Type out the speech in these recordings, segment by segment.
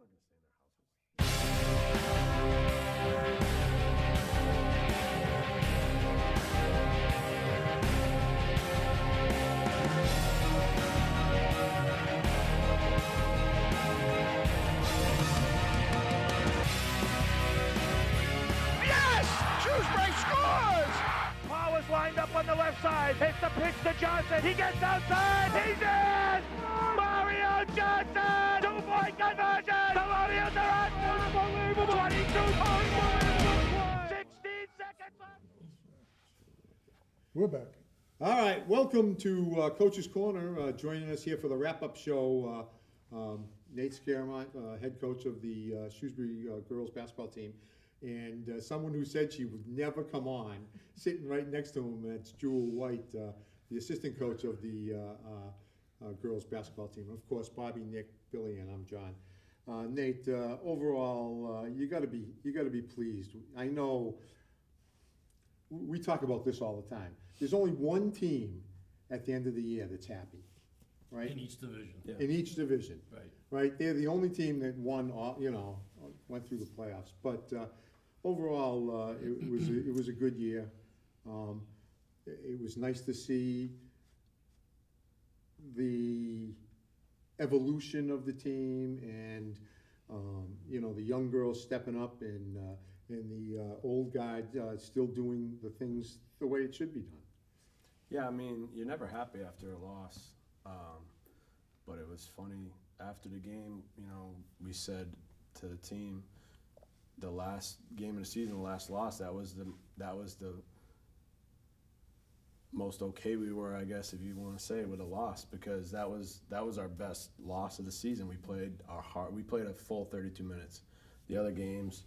are going to stay in their houses. Shrewsbury scores! Powers lined up on the left side. Hits the pitch to Johnson. He gets outside. He's in! Mario Johnson! Two-point conversion! The Warriors are on! Unbelievable! 22 points! 16 seconds left! We're back. All right, welcome to Coach's Corner. Joining us here for the wrap-up show, Nate Skermont, head coach of the Shrewsbury Girls Basketball team. And someone who said she would never come on, sitting right next to him, that's Jewel White, the assistant coach of the girls basketball team. Of course, Bobby, Nick, Billy, and I'm John. Nate, overall, you got to be pleased. I know we talk about this all the time. There's only one team at the end of the year that's happy, right? In each division. Yeah. In each division, right? They're the only team that won, went through the playoffs, but. Overall, it was a good year. It was nice to see the evolution of the team, and the young girls stepping up, and the old guys still doing the things the way it should be done. Yeah, I mean, you're never happy after a loss, but it was funny after the game. We said to the team, the last game of the season, the last loss, that was the most okay we were, I guess, if you want to say, with a loss, because that was our best loss of the season. We played a full 32 minutes. The other games,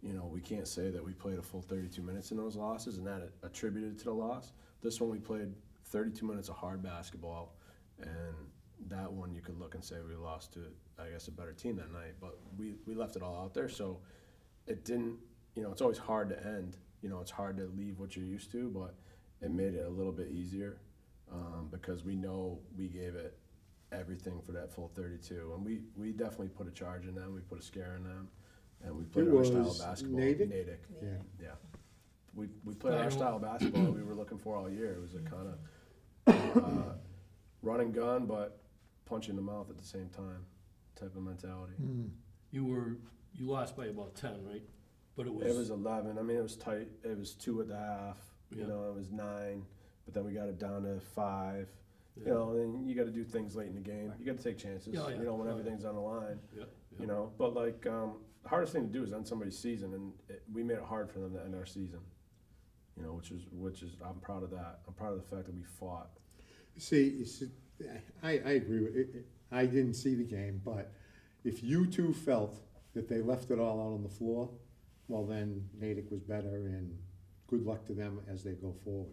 we can't say that we played a full 32 minutes in those losses and that attributed to the loss. This one we played 32 minutes of hard basketball, and that one you could look and say we lost to, I guess, a better team that night, but we left it all out there, so it didn't, it's always hard to end. It's hard to leave what you're used to, but it made it a little bit easier because we know we gave it everything for that full 32. And we definitely put a charge in them. We put a scare in them. And we played our style of basketball. Natick. Yeah. We played our style of basketball that we were looking for all year. It was a kind of run and gun, but punch in the mouth at the same time type of mentality. You lost by about 10, right? But it was 11. I mean, it was tight. It was 2 at the half. Yeah. It was 9. But then we got it down to 5. Yeah. And you got to do things late in the game. You got to take chances. Yeah. When everything's on the line. Yeah. But the hardest thing to do is end somebody's season, and we made it hard for them to end our season. Which is I'm proud of that. I'm proud of the fact that we fought. See, I agree with it. I didn't see the game, but if you two felt that they left it all out on the floor, well then Natick was better, and good luck to them as they go forward.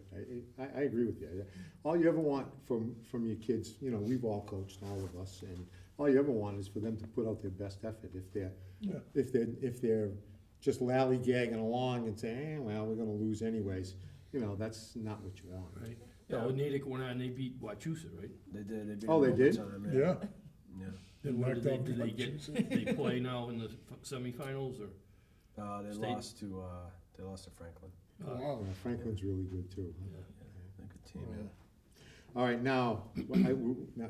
I agree with you. All you ever want from your kids, we've all coached, all of us, and all you ever want is for them to put out their best effort. If they're just lollygagging along and saying, well, we're going to lose anyways, that's not what you want. right. Yeah, Natick went on and they beat Wachusett, right? They did. They beat Oh, them they did? overtime, Yeah. Yeah. And what did they play now in the semifinals, or? They State? lost to Franklin. Wow. Franklin's really good too. Yeah. They're a good team. All right, now, now,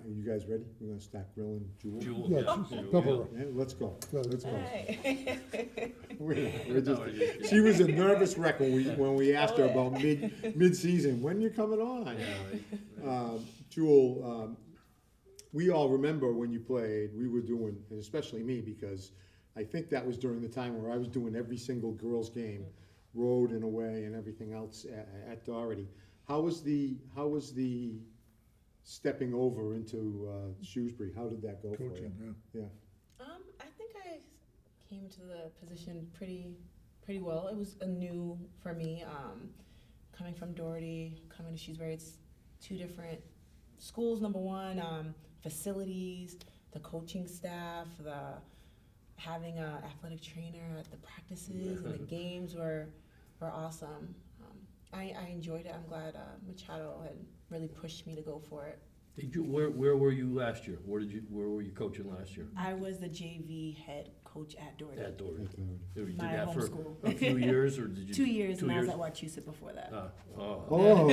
you guys ready? We're going to start grilling Jewel. Jewel, Yeah, yeah. double. Yeah, let's go. Yeah, let's go. We're just, she was a nervous wreck when we asked her about mid-season. When you coming on? Jewel, we all remember when you played. We were doing, and especially me, because I think that was during the time where I was doing every single girls' game, road and away, and everything else at Doherty. How was the stepping over into Shrewsbury? How did that go for you? Coaching, Yeah. I think I came to the position pretty well. It was new for me. Coming from Doherty, coming to Shrewsbury, it's 2 different schools. Number one, facilities, the coaching staff, having an athletic trainer at the practices and the games were awesome. I enjoyed it. I'm glad Machado had really pushed me to go for it. Where were you last year? Where were you coaching last year? I was the JV head coach at Doherty. At Doherty. You did My that home for school. a few years, or did you? 2 years, and I was years? at Wachusett before that. Oh,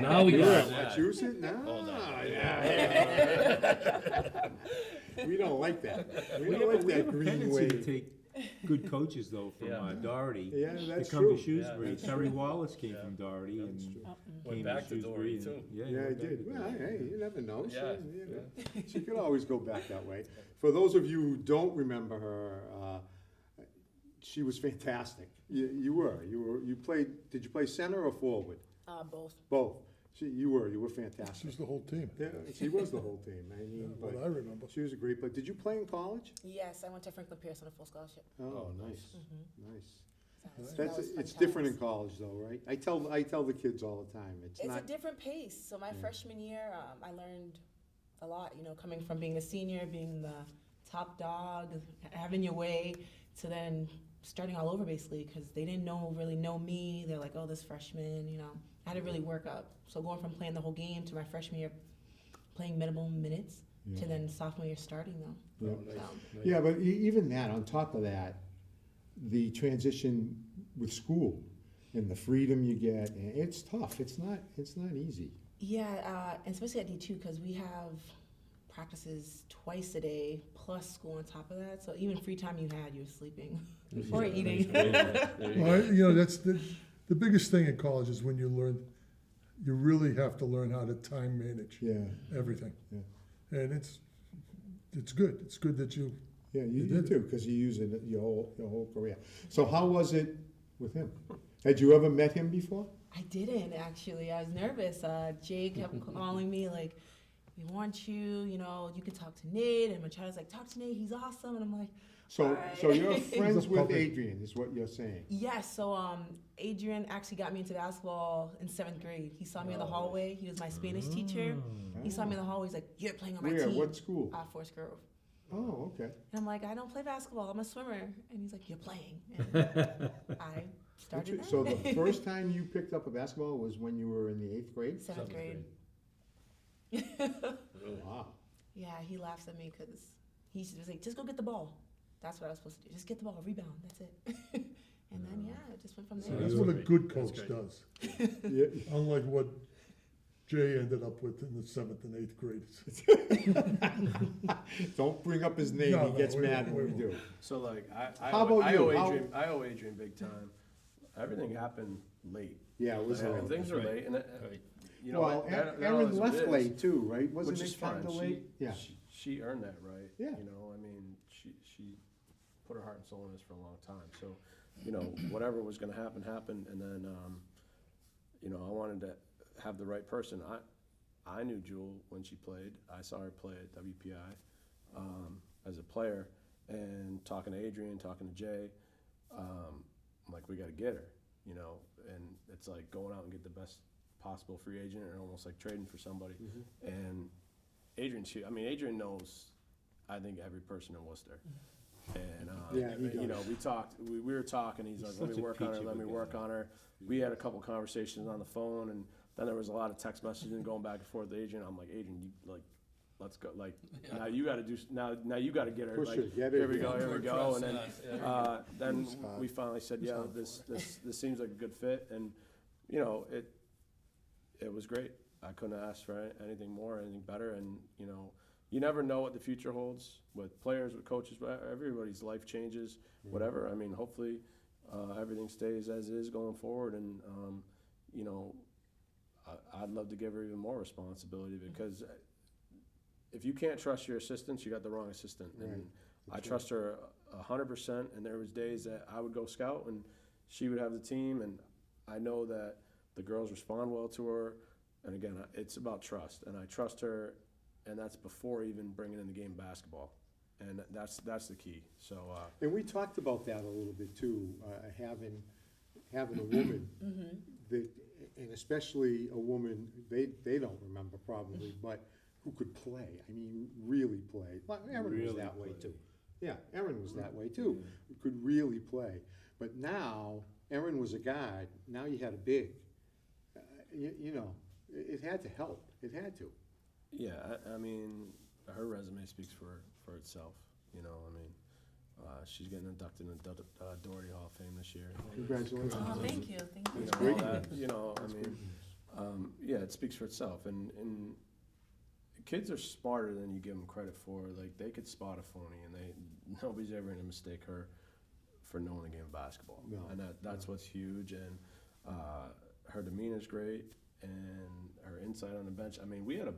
Now we you're got at that. Wachusett? No, Oh, no. we don't like that. We We don't like have that a green tendency to wave. take good coaches though from Yeah. Doherty. Yeah, that's to come true. to Shrewsbury. that's Terry true. Wallace came Yeah. from Doherty and Went came back to Shrewsbury Doherty, and- too. Yeah, Yeah, I went back did. to Well, Doherty. hey, you never know. Yeah, She could always go back that way. For those of you who don't remember her, she was fantastic. You played, did you play center or forward? Both. Both. You were She fantastic. was the whole team, Yeah, she was the whole team. I mean, what but I remember. she was a great player. Did you play in college? Yes, I went to Franklin Pierce on a full scholarship. Oh, nice, nice. So that That's, was fun it's different in times. college though, right? I tell the kids all the time, it's It's a not, different pace. So my freshman year, I learned a lot. You know, coming from being a senior, being the top dog, having your way, to then starting all over basically because they didn't really know me. They're like, oh, this freshman, you know. I had to really work up. So going from playing the whole game to my freshman year, playing minimum minutes, to then sophomore year starting though. Yeah. So, Yeah, but even that, on top of that, the transition with school and the freedom you get, and it's tough. It's not easy. yeah, and especially at D2 because we have practices twice a day plus school on top of that. So even free time you had, you were sleeping or eating. Well, that's the biggest thing in college is when you really have to learn how to time manage Yeah, everything. Yeah. And it's good. It's good that you, yeah, you You did do, because you use it your whole career. So how was it with him? Had you ever met him before? I didn't actually. I was nervous. Jake kept calling me like, "We want you. You know, you can talk to Nate." And Machado's like, "Talk to Nate. He's awesome." And I'm like, So, Alright. so you're friends He's a with puppy. Adrian, is what you're saying? yes. So Adrian actually got me into basketball in 7th grade. He saw me in the hallway. He was my Spanish teacher. He saw me in the hallway. He's like, "You're playing on my Where? team." What school? Forest Grove. Oh, okay. And I'm like, "I don't play basketball. I'm a swimmer." And he's like, "You're playing." And I started So that. the first time you picked up a basketball was when you were in the 8th grade? 7th grade. Wow. Yeah, he laughs at me because he was like, "Just go get the ball." That's what I was supposed to do. Just get the ball, rebound. That's it. And then yeah, it just went from there. that's you what were a great. good That's coach great. does. Yeah. Unlike what Jay ended up with in the 7th and 8th grades. Don't bring up his name, No, he gets we mad won't, when we we do. So like How about I you? owe Adrian big time. Everything happened late. Yeah, it was Like, late. things are Right. late, and Right. you know, Well, that Aaron is what left it is, late too, right? Wasn't which is it fine. kinda late? Yeah. She earned that right. Yeah. You know, I mean, she put her heart and soul in this for a long time. So, you know, whatever was going to happen happened, and then, you know, I wanted to have the right person. I knew Jewel when she played. I saw her play at WPI as a player, and talking to Adrian, talking to Jay, I'm like, we got to get her, you know, and it's like going out and get the best possible free agent, or almost like trading for somebody. And Adrian knows, I think, every person in Worcester. And, Yeah, he you know, does. we were talking, he's like, let such me a work on her, peachy let me guy. work on her. We had a couple conversations on the phone, and then there was a lot of text messages and going back and forth with Adrian. I'm like, Adrian, you, like, let's go, like, now you gotta do, now you gotta get her, Push like, her, get her, here we yeah. go, here we go. And then, then was hard. we finally said, yeah, hard this seems like a good fit, and, you know, it was great. I couldn't ask for anything more, anything better, and, you know, you never know what the future holds with players, with coaches, but everybody's life changes, whatever. I mean, hopefully, everything stays as is going forward, and, you know, I'd love to give her even more responsibility, because if you can't trust your assistants, you got the wrong assistant. Right. And I trust her 100%, and there was days that I would go scout, and she would have the team, and I know that the girls respond well to her, and again, it's about trust, and I trust her, and that's before even bringing in the game of basketball, and that's the key. So And we talked about that a little bit too, having a woman that, and especially a woman, they don't remember probably, but who could play. I mean, really play. Well, Erin was Really that way play. too. Yeah, Erin was that way too. Could really play. But now, Erin was a guard. Now you had a big. You know, it had to help. It had to. Yeah, I mean, her resume speaks for itself. You know, I mean, she's getting inducted in the Doherty Hall of Fame this year. Congratulations. Oh, thank you, thank you. You know, great all that, news. you know, I mean, yeah, it speaks for itself. And kids are smarter than you give them credit for. Like, they could spot a phony, and nobody's ever going to mistake her for knowing the game of basketball. No. And that's what's huge. And her demeanor's great, and her insight on the bench. I mean, we had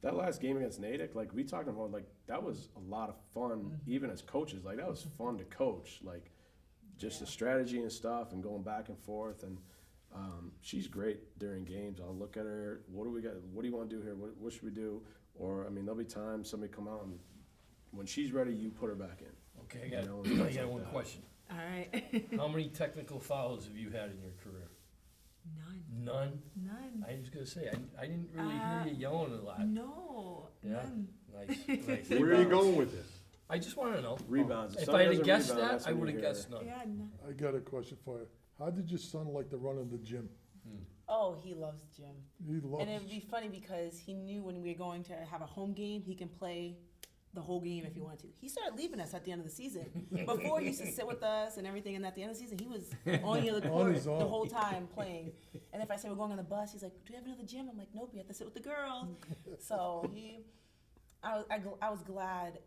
that last game against Natick, like, we talked about, like, that was a lot of fun, even as coaches. Like, that was fun to coach. Like, just the strategy and stuff and going back and forth. And she's great during games. I'll look at her. What do we got? What do you want to do here? What should we do? Or, I mean, there'll be times somebody come out and when she's ready, you put her back in. Okay, You know, I got one question. All right. How many technical fouls have you had in your career? None. None? I was gonna say, I didn't really hear you yelling a lot. No, Yeah, none. nice, nice. Where are you going with this? I just wanna know. Rebounds. If somebody I has had a guessed rebound, that, that's I when you would've hear guessed none. Yeah, none. I got a question for you. How did your son like to run in the gym? Oh, he loves gym. He loves. And it would be funny because he knew when we were going to have a home game, he can play the whole game if he wanted to. He started leaving us at the end of the season. Before, he used to sit with us and everything, and at the end of the season, he was on the other court his the own. whole time playing. And if I say we're going on the bus, he's like, "Do you have another gym?" I'm like, "Nope, you have to sit with the girls." So I was glad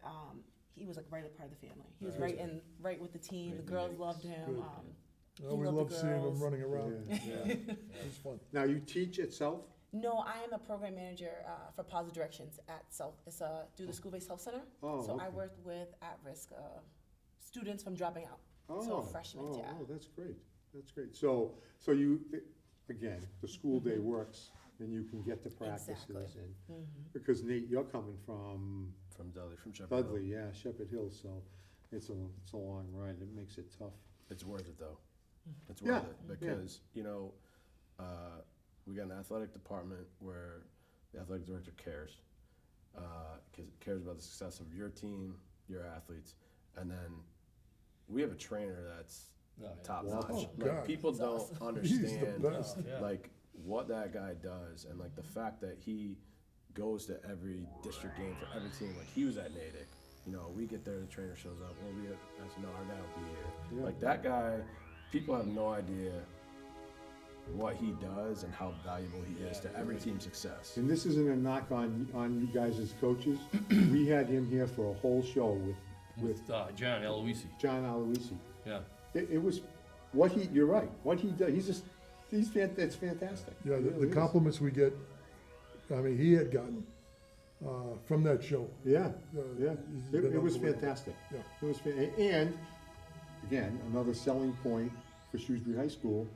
he was like right a part of the family. He was right with the team. The girls loved him. Good. He We loved love the seeing him girls. running around. Yeah. It's fun. Now, you teach at South? No, I am a program manager for Positive Directions at South. It's through the School-Based Health Center. Oh, So I okay. work with at-risk students from dropping out. Oh, So freshmen, oh, yeah. Oh, that's great. That's great. So you, again, the school day works and you can get to practices Exactly. and, because Nate, you're coming from From Dudley, from Shepherd Hill. Dudley, yeah, Shepherd Hill, so it's a long ride. It makes it tough. It's worth it, though. It's Yeah, worth it because, you know, we got an athletic department where the athletic director cares. Cares about the success of your team, your athletes, and then we have a trainer that's No, yeah. top Wow. notch. Oh, Like, God. people He's don't awesome. He's the understand best. Oh, yeah. like what that guy does, and like the fact that he goes to every district game for every team. Like, he was at Natick. You know, we get there, the trainer shows up. Well, I said, no, our guy will be here. Yeah. Like, that guy, people have no idea what he does and how valuable he is to every team's success. And this isn't a knock on you guys as coaches. We had him here for a whole show with With John Eloisi, John Aloisi. yeah. It was, you're right, what he does, it's fantastic. Yeah, It the really is. compliments we get, I mean, he had gotten from that show. Yeah, yeah, he's been it was unbelievable. fantastic. Yeah. It was, and, again, another selling point for Shrewsbury High School,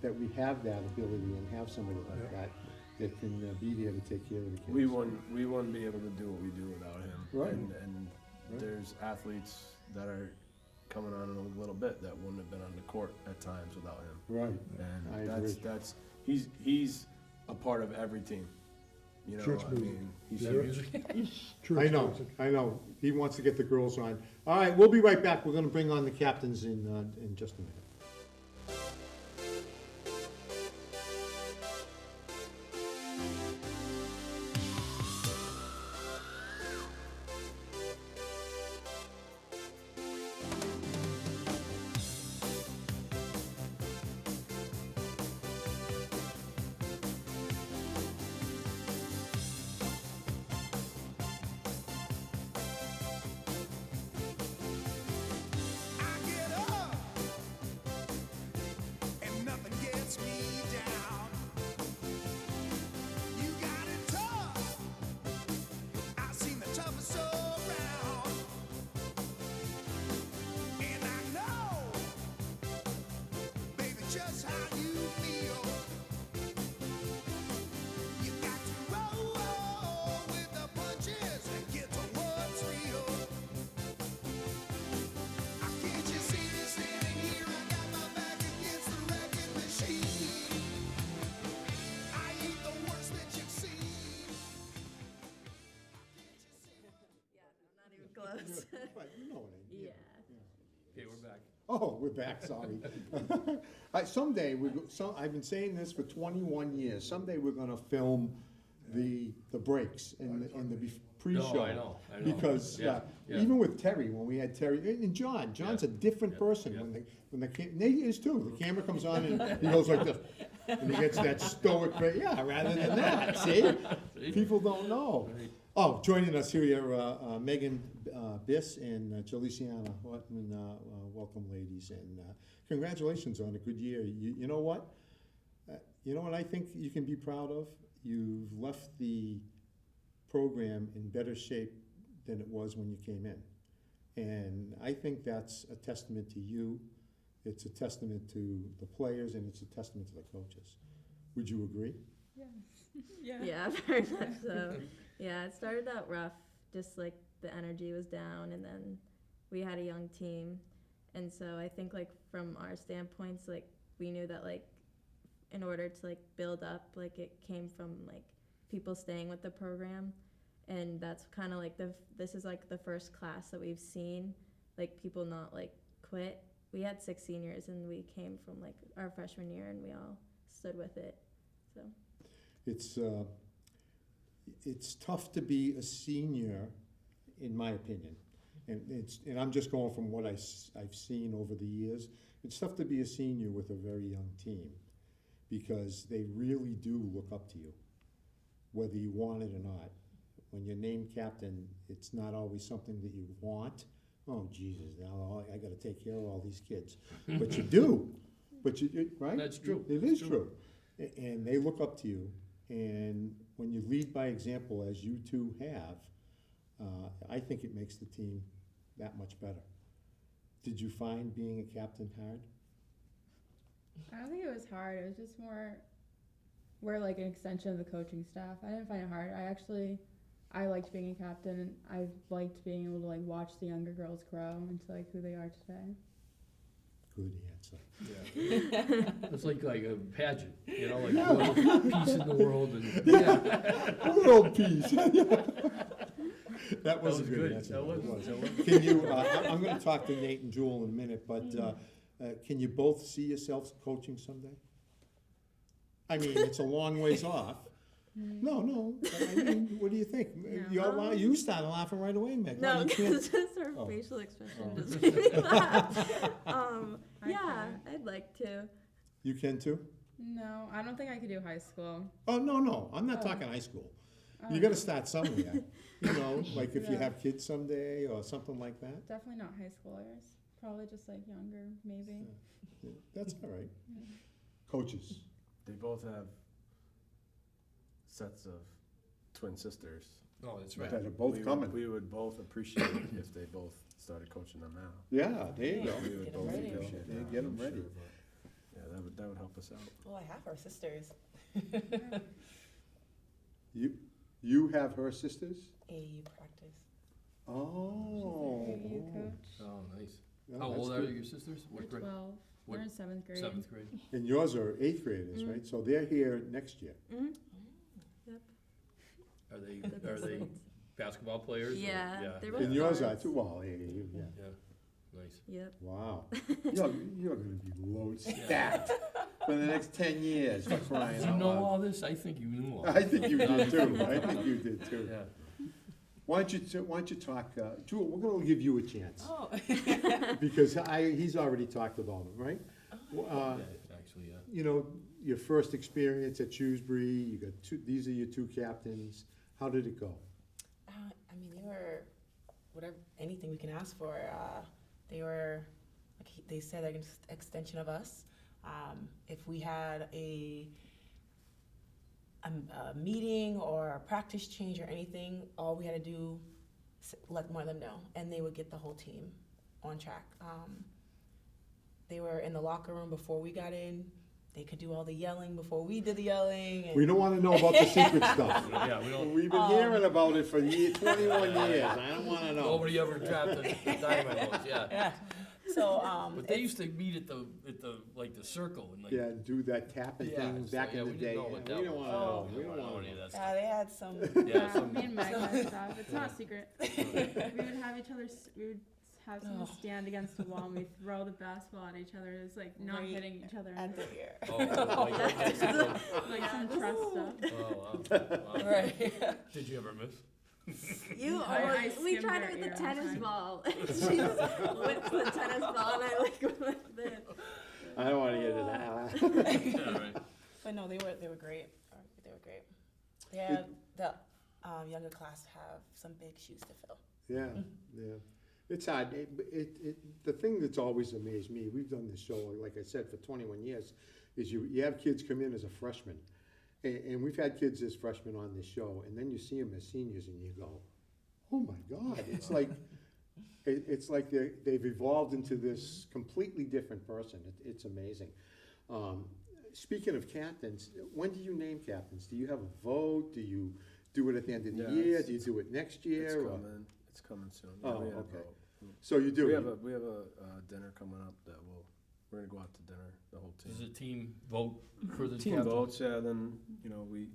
that we have that ability and have somebody like Yeah. that can be there to take care of the kids. We wouldn't be able to do what we do without him. Right. And Right. there's athletes that are coming on in a little bit that wouldn't have been on the court at times without him. Right, I And agree. that's he's a part of every team. You know, Church I music. mean, he's Yeah. huge. Church I know, music. I know, he wants to get the girls on. All right, we'll be right back, we're gonna bring on the captains in just a minute. I get up and nothing gets me down. You got it tough. I've seen the toughest around. And I know, baby, just how you feel. You got to roll with the punches and get to what's real. Can't you see me standing here? I got my back against the wrecking machine. I ain't the worst that you've seen. Not even close. Right, you know what I mean. Yeah. Okay, we're back. Oh, we're back, sorry. Someday, I've been saying this for 21 years, someday we're gonna film the breaks and the pre-show. No, I know. Because, Yeah, yeah. even with Terry, when we had Terry, and John's Yeah. a different Yeah, person yeah. when the Nate is too. The camera comes on and he goes like this, and he gets that stoic, yeah, rather than that, see? People don't know. Right. Oh, joining us here, Meghan Biss and Jalycianna Horton, welcome ladies, and congratulations on a good year. You know what? You know what I think you can be proud of? You've left the program in better shape than it was when you came in. And I think that's a testament to you, it's a testament to the players, and it's a testament to the coaches. Would you agree? Yeah, very much so. Yeah, it started out rough, just like the energy was down, and then we had a young team. And so I think like from our standpoints, like we knew that like in order to like build up, like it came from like people staying with the program. And that's kind of like this is like the first class that we've seen like people not like quit. We had 6 seniors and we came from like our freshman year and we all stood with it. So it's tough to be a senior, in my opinion. And I'm just going from what I've seen over the years. It's tough to be a senior with a very young team because they really do look up to you, whether you want it or not. When you're named captain, it's not always something that you want. Oh, Jesus, now I gotta take care of all these kids. But you do, right? That's true. It is true. And they look up to you. And when you lead by example, as you two have, I think it makes the team that much better. Did you find being a captain hard? I don't think it was hard. It was just more, we're like an extension of the coaching staff. I didn't find it hard. I liked being a captain, and I liked being able to like watch the younger girls grow into like who they are today. Good answer. Yeah. It's like a pageant, you know, like world peace in the world and yeah. World peace. That was a good good. answer. That was. Can you, I'm gonna talk to Nate and Jewel in a minute, but can you both see yourselves coaching someday? I mean, it's a long ways off. No, I mean, what do you think? No. You started laughing right away, Meg. no, you can't. because just her Oh. facial expression Oh. just made me laugh. I Yeah, can. I'd like to. You can too? No, I don't think I could do high school. Oh, no, I'm not Oh. talking high school. Oh, You gotta start somewhere, you know, like if you Yeah. have kids someday or something like that. Definitely not high schoolers. Probably just like younger, maybe. Yeah, that's all right. Coaches, They both have sets of twin sisters. Oh, that's that are both coming. We would both appreciate it if they both started coaching them now. Yeah, there you go. We would Get 'em both ready. appreciate Yeah, that, get 'em I'm ready. sure, but, yeah, that would help us out. Well, I have our sisters. You have her sisters? AU practice. Oh. AU coach. Oh, nice. Yeah, How that's old are good. your sisters? They're What grade? 12. What- They're in 7th grade. 7th grade. And yours are 8th graders, right? So they're here next year. Mm-hmm. Yep. Are they The are they best. basketball players? or- Yeah, they're both And yours are guards. too, well, yeah. Yeah, nice. Yep. Wow. You're gonna be load stacked for the next 10 years, for crying Did you out know loud. all this? I think you knew all I this. think you did too, I think you did too. Yeah. Why don't you talk, Jewel, we're gonna give you a chance, Oh. because he's already talked about it, right? Yeah, actually, yeah. You know, your first experience at Shrewsbury, you got these are your 2 captains, how did it go? I mean, they were anything we can ask for. They were, like they said, an extension of us. If we had a meeting or a practice change or anything, all we had to do, let one of them know, and they would get the whole team on track. They were in the locker room before we got in. They could do all the yelling before we did the yelling. And We don't wanna know about the secret stuff. Yeah, we don't. We've been hearing about it for 21 years, I don't wanna know. Nobody ever dropped a dynamite, yeah. yeah. So, But they used to meet at the like the circle and like. Yeah, do that tapping Yeah, thing so, back yeah, in the we day. didn't know what We that don't was. wanna know, we We don't don't know wanna any know. of that stuff. they had some. Yeah, some. Me and Meghan and stuff. It's not a secret. We would have each other. We would have someone stand against the wall and we throw the basketball at each other. It's like not Right hitting each other in at the the ear. like some trust stuff. Oh, wow. Right. Did you ever miss? You I almost, we skimmed tried her it with ear the all the tennis time. ball. She just whipped the tennis ball and I like went there. I don't wanna get into that. Yeah, right. But no, they were great. They were great. Yeah, the younger class have some big shoes to fill. Yeah, yeah. It's hard. The thing that's always amazed me, we've done this show, like I said, for 21 years, is you have kids come in as a freshman. And we've had kids as freshmen on this show, and then you see them as seniors and you go, oh my God, it's like, they've evolved into this completely different person. It's amazing. Speaking of captains, when do you name captains? Do you have a vote? Do you do it at the end of the year? Do you do it next year? It's or- coming. It's coming soon. Oh, we have a okay. vote. So you do. We have a dinner coming up that we're gonna go out to dinner, the whole team. Does the team vote for the Team captain? votes, yeah, then, we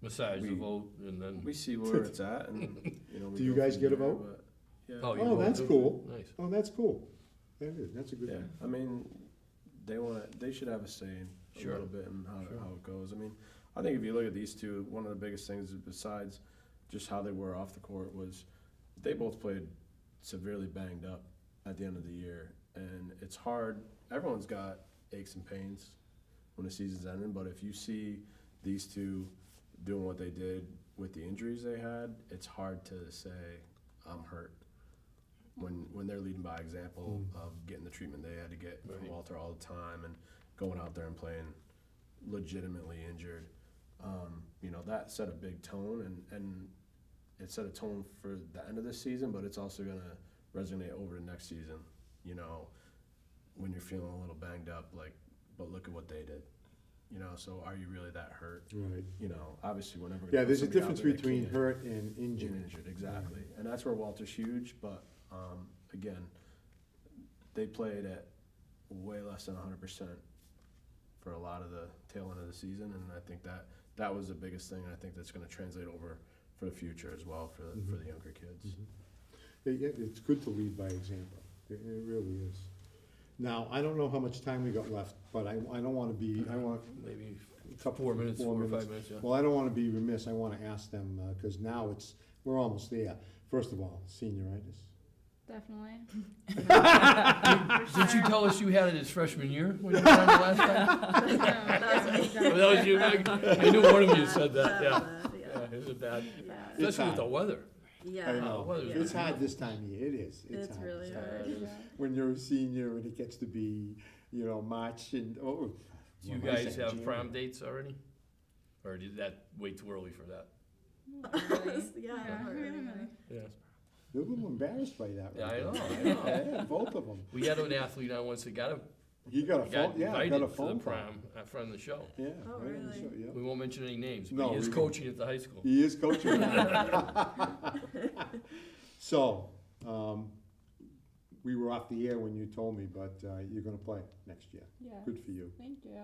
Besides the we- vote, and then. see where it's at, and, we Do you go guys from get a there, vote? but, yeah. Oh, you Oh, vote that's too? cool. Nice. Oh, that's cool. That is, that's a good Yeah, thing. I mean, they should have a say in a Sure. little bit in how Sure. it goes. I mean, I think if you look at these two, one of the biggest things besides just how they were off the court was they both played severely banged up at the end of the year, and it's hard. Everyone's got aches and pains when the season's ending, but if you see these two doing what they did with the injuries they had, it's hard to say I'm hurt when they're leading by example of getting the treatment they had to get from Right. Walter all the time and going out there and playing legitimately injured. That set a big tone, and it set a tone for the end of this season, but it's also going to resonate over the next season, when you're feeling a little banged up, but look at what they did. So are you really that hurt? Right. Obviously we're never going Yeah, there's a difference between hurt and injured. injured, exactly. And that's where Walter's huge, but again, they played at way less than 100% for a lot of the tail end of the season, and I think that was the biggest thing, and I think that's going to translate over for the future as well for the younger kids. It's good to lead by example. It really is. Now, I don't know how much time we got left, but I don't want to be, I want Maybe a couple. 4 minutes, 4 or 5 minutes, yeah. Well, I don't want to be remiss. I want to ask them, because now we're almost there. First of all, senioritis. Definitely. Did you tell us you had it as freshman year when you were on the last time? Oh, that was you, Meg? I knew one of you said that, yeah. Yeah, is it bad? It's Especially with the hard. weather. Yeah. I know. weather's It's hard this time of year. It is. It's hard. really hard. Yeah. When you're a senior and it gets to be, March and, Do you what am I guys saying, have prom January? dates already? Or did that wait too early for that? Yeah. Yeah. They're a little embarrassed by that. Yeah, right I there. know. Yeah, both of them. We had an athlete on once that got He got a phone, got yeah, invited got a to the phone call. prom in front of the show. Yeah. Oh, right on the really? show, yeah. We won't mention any names, No, but he is we coaching at the high school. He is coaching. So, we were off the air when you told me, but you're gonna play next year. Yeah. Good for you. Thank you.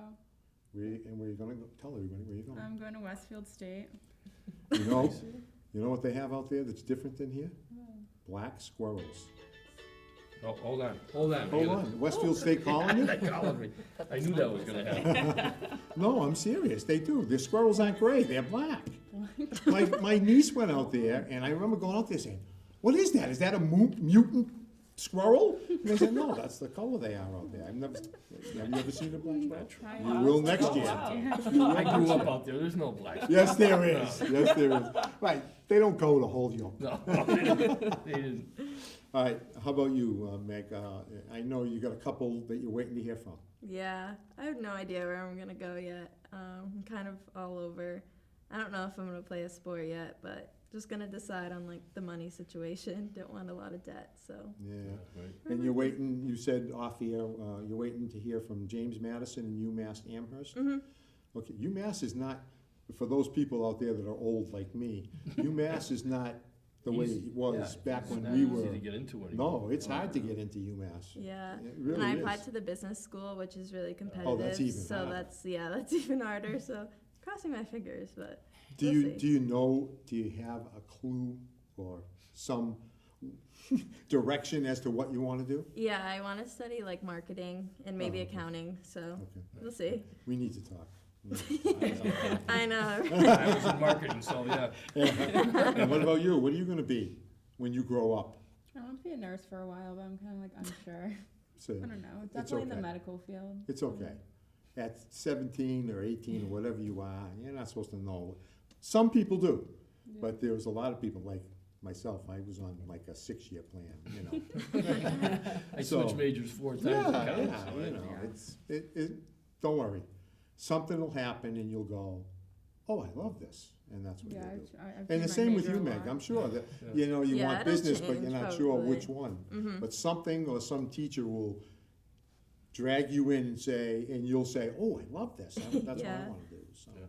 And we're gonna go, tell everybody where you're going. I'm going to Westfield State. You know what they have out there that's different than here? Black squirrels. Oh, hold on. Hold on, Westfield State calling you? Calling me. I knew that was gonna happen. No, I'm serious, they do. The squirrels aren't gray, they're black. My niece went out there, and I remember going out there saying, what is that? Is that a mutant squirrel? And they said, no, that's the color they are out there. Have you ever seen a black squirrel? You will next year. I grew up out there. There's no black. Yes, there is. Yes, there is. Right, they don't go to hold you. No, they didn't. All right, how about you, Meg? I know you got a couple that you're waiting to hear from. Yeah, I have no idea where I'm gonna go yet. I'm kind of all over. I don't know if I'm gonna play a sport yet, but just gonna decide on the money situation. Don't want a lot of debt, so. Yeah. And you're waiting, you said off the air, you're waiting to hear from James Madison and UMass Amherst? Mhm. Okay, UMass is not, for those people out there that are old like me, UMass is not the way it was back when we were. Easy to get into anymore. No, it's hard to get into UMass. Yeah, It really and I is. applied to the business school, which is really competitive. Oh, that's even so harder. that's even harder. So crossing my fingers, but Do we'll you see. do you know? Do you have a clue or some direction as to what you want to do? Yeah, I want to study like marketing and maybe Oh, okay. accounting. So Okay. we'll see. We need to talk. I know. I was in marketing, so yeah. And what about you? What are you gonna be when you grow up? I want to be a nurse for a while, but I'm kind of like unsure. So, I don't know. Definitely in the okay. medical field. It's okay. At 17 or 18 or whatever you are, you're not supposed to know. Some people do, but there's a lot of people like myself. I was on like a 6-year plan, you know. I So- switched majors 4 times Yeah, in college. yeah, so you I- know, don't worry. Something will happen and you'll go, oh, I love this, and that's what Yeah, you'll do. I've And changed the my same with major you, a Meg. lot. I'm sure that, Yeah. you know, you Yeah, want it'll business, but change you're not sure probably. which one. Mhm. But something or some teacher will drag you in and say, and you'll say, oh, I love this. That's what I Yeah. want to do, so. Yeah.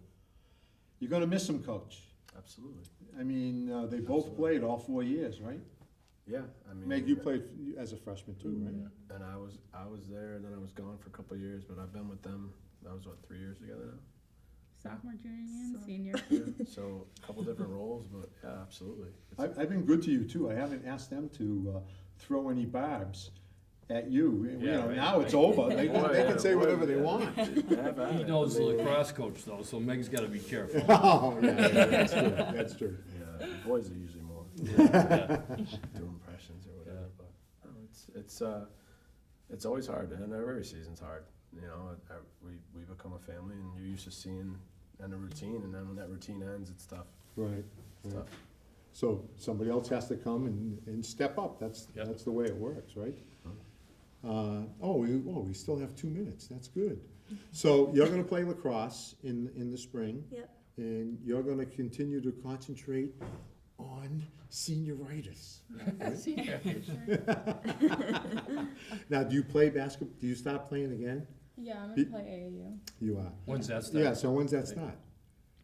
You're gonna miss them, Coach. Absolutely. I mean, they both played all 4 years, right? Yeah, I mean. Meg, you played as a freshman too, right? And I was there, and then I was gone for a couple of years, but I've been with them. That was what, 3 years together now. Sophomore, junior, and senior. Yeah, so a couple different roles, but yeah, absolutely. I've been good to you too. I haven't asked them to throw any barbs at you. You Yeah, know, right, now it's right. over. They Boy, can say boy, whatever they yeah. want. Have at He it. knows the I mean, lacrosse coach though, so Meg's gotta be careful. Oh, yeah, that's true, that's true. Yeah, the boys are usually more Yeah. do impressions or whatever, but no, it's always hard, and every season's hard. You know, we become a family, and you're used to seeing and a routine, and then when that routine ends, it's tough. Right, It's right. tough. So somebody else has to come and step up. That's Yep. the way it works, right? We still have 2 minutes. That's good. So you're gonna play lacrosse in the spring, Yep. and you're gonna continue to concentrate on senioritis. Now, do you play basketball? Do you start playing again? Yeah, I'm Be- gonna play AAU. You are. When's that start? Yeah. So when's that start?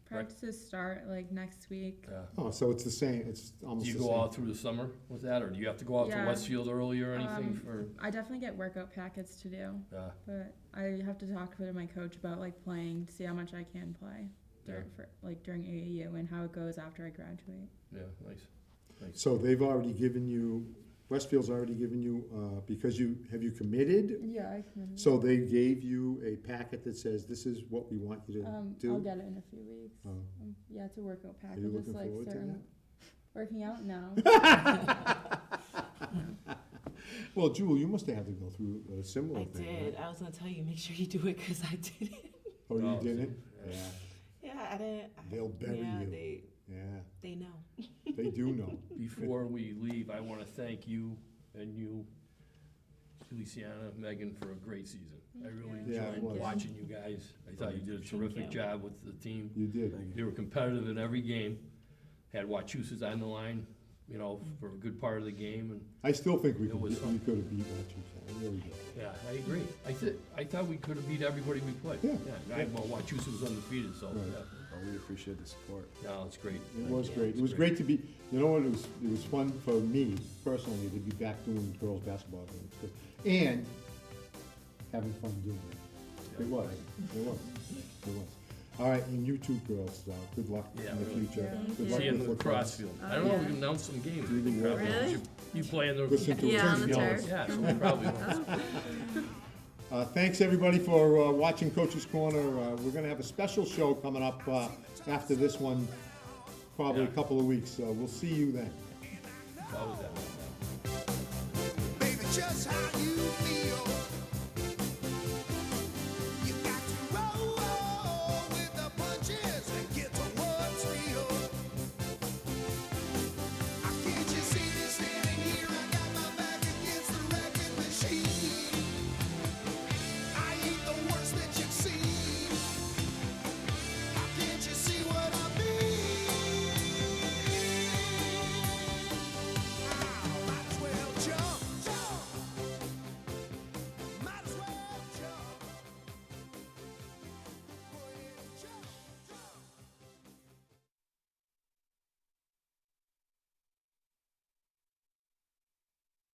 Practices start like next week. Yeah. Oh, so it's the same. It's Do almost you the go same. out through the summer with that, or do you have to go out to Yeah. Westfield early or anything for? I definitely get workout packets to do, Yeah. but I have to talk to my coach about like playing to see how much I can play during AAU and how it goes after I graduate. Yeah, nice. So they've already given you, Westfield's already given you, because have you committed? Yeah, I can. So they gave you a packet that says, this is what we want you to do? I'll get it in a few weeks. Oh. Yeah, it's a workout Are packet. you Just looking like forward to certain working out now. Well, Jewel, you must have had to go through a similar I thing. did. I was gonna tell you, make sure you do it because I did it. Oh, you Oh, didn't? yeah. Yeah, Yeah, I didn't. they'll bury yeah, you. Yeah, they know. they do know. Before we leave, I wanna thank you and you, Jalycianna, Meghan, for a great season. I really Yeah, it enjoyed was. watching you guys. I thought you did a terrific you. job with the team. You did. You were competitive in every game. Had Wachusett on the line, you know, for a good part of the game, and I still think we It could was fun. have beat Wachusett. I really do. yeah, I agree. I thought we could have beat everybody we played. Yeah. Well, Wachusett was undefeated, so, Right. yeah. Oh, we appreciate the support. No, it's great. It was great. It was great to be, you know what, it was fun for me personally to be back doing girls' basketball games. And having fun doing it. It was. All right, and you two girls, good luck Yeah, in the really. future. Thank Good you. luck See you in with the lacrosse. lacrosse field. I don't know if we can announce some games. You can Probably. Really? You play in the. Listen to Yeah, it. on the field. turf. Yeah, so we probably will. Thanks, everybody, for watching Coach's Corner. We're gonna have a special show coming up after this one, probably a Yeah. couple of weeks. We'll see you then. How was that? Baby, just how you